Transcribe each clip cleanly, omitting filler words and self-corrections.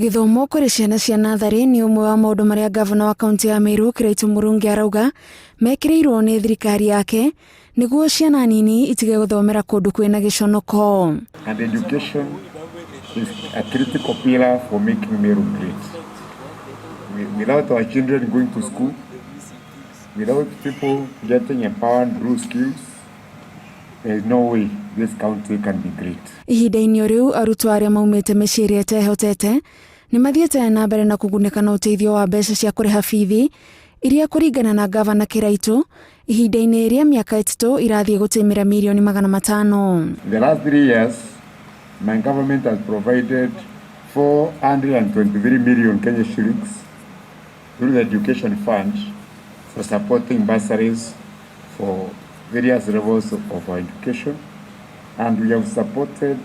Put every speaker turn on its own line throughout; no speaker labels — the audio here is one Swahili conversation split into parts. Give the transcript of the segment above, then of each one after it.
Githomo kuri ciana cia nathari ni umwe wa maundu maria gavana wa kaunti ya Meru Kiraitu Murungi arauga mekirirwo ni thirikari yake niguo ciana nini itige guthomera kundu kwina giconoko.
And education is a critical pillar for making Meru great. Without our children going to school, without people getting empowered through skills, there is no way this county can be great.
Ihinda-inĩ riu arutwo aria maumite mĩciĩ etehotete ni mathiete na mbere na kugunĩka na ũteithio wa mbeca cia kũrĩha bithi iria kũringana na gavana Kiraitu ihinda-inĩ rĩa miaka ĩtatũ irathiĩ gũtimĩra milioni 500.
In the last 3 years, my government has provided 423 million Kenya shillings through the education fund for supporting bursaries for various levels of our education, and we have supported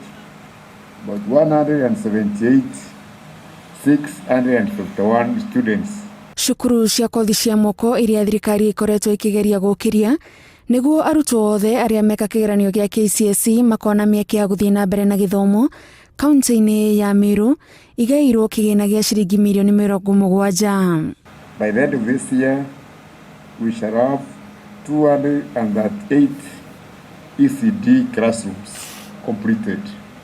about 178,651 students.
Cukuru cia kothi cia moko iria thirikari ikoretwo ikigeria gukiria niguo arutwo othe aria meka kigeranio gia KCSE makona mieke ya guthii na mbere na githomo kaunti-inĩ ya Meru igairwo kigina gia ciringi milioni 70.
By the end of this year, we shall have 238 ECD classrooms completed.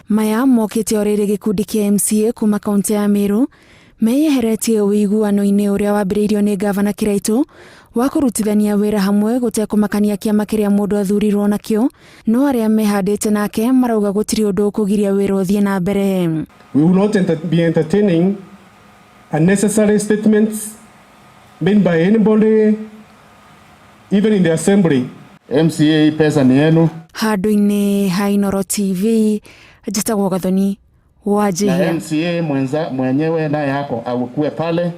Maya mokite oriri gikundi kia MCA kuma kaunti ya Meru meyeheretie uiguano-ini uria wambiriirio ni gavana Kiraitu wa kurutithania wira hamwe gutekumakania kiama kiria mundu athurirwo nakio no aria mehandite nake marauga gutiri undu kugiria wira uthie na mbere.
We will not be entertaining unnecessary statements made by anybody, even in the assembly.
MCA pesa ni yenu.
Handu-ini ha Inooro TV njitagwo Gathoni wa Jihia.
Na MCA mwenyewe naye yako aukuwe pale.